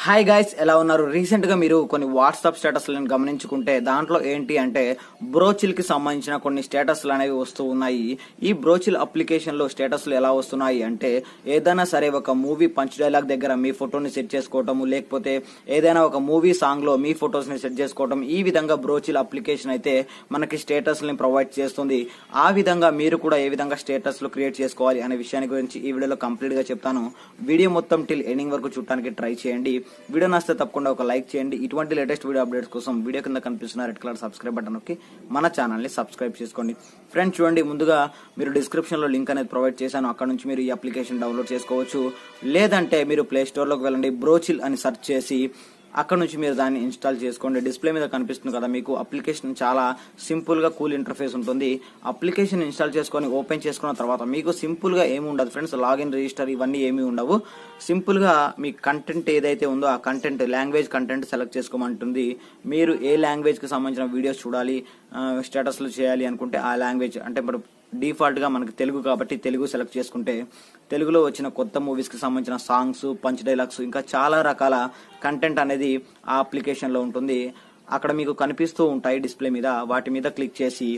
Hi guys, ఎలా ఉన్నారు? Recent గా మీరు కొన్ని వాట్సాప్ స్టేటస్లను గమనించుకుంటే దాంట్లో ఏంటి అంటే బ్రోచిల్ కి సంబంధించిన కొన్ని స్టేటస్లు అనేవి వస్తూ ఉన్నాయి. ఈ బ్రోచిల్ అప్లికేషన్ లో స్టేటస్లు ఎలా వస్తున్నాయి అంటే ఏదైనా సరే ఒక మూవీ పంచ్ డైలాగ్ దగ్గర మీ ఫోటోని సెట్ చేసుకోవటము, లేకపోతే ఏదైనా ఒక మూవీ సాంగ్ లో మీ ఫోటోస్ ని సెట్ చేసుకోవటం, ఈ విధంగా బ్రోచిల్ అప్లికేషన్ అయితే మనకి స్టేటస్ ని ప్రొవైడ్ చేస్తుంది. ఆ విధంగా మీరు కూడా ఏ విధంగా స్టేటస్ లు క్రియేట్ చేసుకోవాలి అనే విషయాన్ని గురించి ఈ వీడియోలో కంప్లీట్ గా చెప్తాను. వీడియో మొత్తం టిల్ ఎండింగ్ వరకు చూడడానికి ట్రై చేయండి. వీడియో నచ్చితే తప్పకుండా ఒక లైక్ చేయండి. ఇటువంటి లేటెస్ట్ వీడియో అప్డేట్స్ కోసం వీడియో కింద కనిపిస్తున్న రెడ్ కలర్ సబ్స్క్రైబ్ బటన్ నొక్కి మన ఛానల్ ని సబ్స్క్రైబ్ చేసుకోండి. ఫ్రెండ్స్ చూడండి, ముందుగా మీరు డిస్క్రిప్షన్ లో లింక్ అనేది ప్రొవైడ్ చేశాను. అక్కడ నుంచి మీరు ఈ అప్లికేషన్ డౌన్లోడ్ చేసుకోవచ్చు. లేదంటే మీరు ప్లే స్టోర్ లోకి వెళ్ళండి, బ్రోచిల్ అని సెర్చ్ చేసి అక్కడ నుంచి మీరు దాన్ని ఇన్స్టాల్ చేసుకోండి. డిస్ప్లే మీద కనిపిస్తుంది కదా మీకు అప్లికేషన్. చాలా సింపుల్ గా కూల్ ఇంటర్ఫేస్ ఉంటుంది. అప్లికేషన్ ఇన్స్టాల్ చేసుకొని ఓపెన్ చేసుకున్న తర్వాత మీకు సింపుల్ గా ఏమి ఉండదు ఫ్రెండ్స్, లాగిన్ రిజిస్టర్ ఇవన్నీ ఏమీ ఉండవు. సింపుల్ గా మీ కంటెంట్ ఏదైతే ఉందో ఆ కంటెంట్, లాంగ్వేజ్ కంటెంట్ సెలెక్ట్ చేసుకోమంటుంది. మీరు ఏ లాంగ్వేజ్ కి సంబంధించిన వీడియోస్ చూడాలి, స్టేటస్లు చేయాలి అనుకుంటే ఆ లాంగ్వేజ్, అంటే ఇప్పుడు డిఫాల్ట్ గా మనకి తెలుగు కాబట్టి తెలుగు సెలెక్ట్ చేసుకుంటే తెలుగులో వచ్చిన కొత్త మూవీస్ కి సంబంధించిన సాంగ్స్, పంచ్ డైలాగ్స్, ఇంకా చాలా రకాల కంటెంట్ అనేది ఆ అప్లికేషన్ లో ఉంటుంది. అక్కడ మీకు కనిపిస్తూ ఉంటాయి డిస్ప్లే మీద. వాటి మీద క్లిక్ చేసి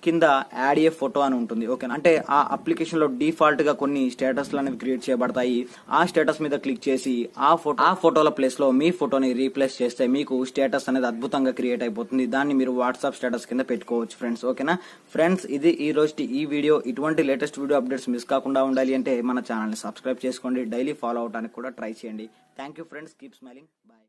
కింద యాడ్ ఏ ఫోటో అని ఉంటుంది. ఓకేనా, అంటే ఆ అప్లికేషన్ లో డిఫాల్ట్ గా కొన్ని స్టేటస్లు అనేవి క్రియేట్ చేయబడతాయి. ఆ స్టేటస్ మీద క్లిక్ చేసి ఆ ఫోటోల ప్లేస్ లో మీ ఫోటోని రీప్లేస్ చేస్తే మీకు స్టేటస్ అనేది అద్భుతంగా క్రియేట్ అయిపోతుంది. దాన్ని మీరు వాట్సాప్ స్టేటస్ కింద పెట్టుకోవచ్చు ఫ్రెండ్స్. ఓకేనా ఫ్రెండ్స్, ఇది ఈ రోజు ఈ వీడియో. ఇటువంటి లేటెస్ట్ వీడియో అప్డేట్స్ మిస్ కాకుండా ఉండాలి అంటే మన ఛానల్ ని సబ్స్క్రైబ్ చేసుకోండి. డైలీ ఫాలో అవడానికి కూడా ట్రై చేయండి. Thank you friends, keep smiling, bye.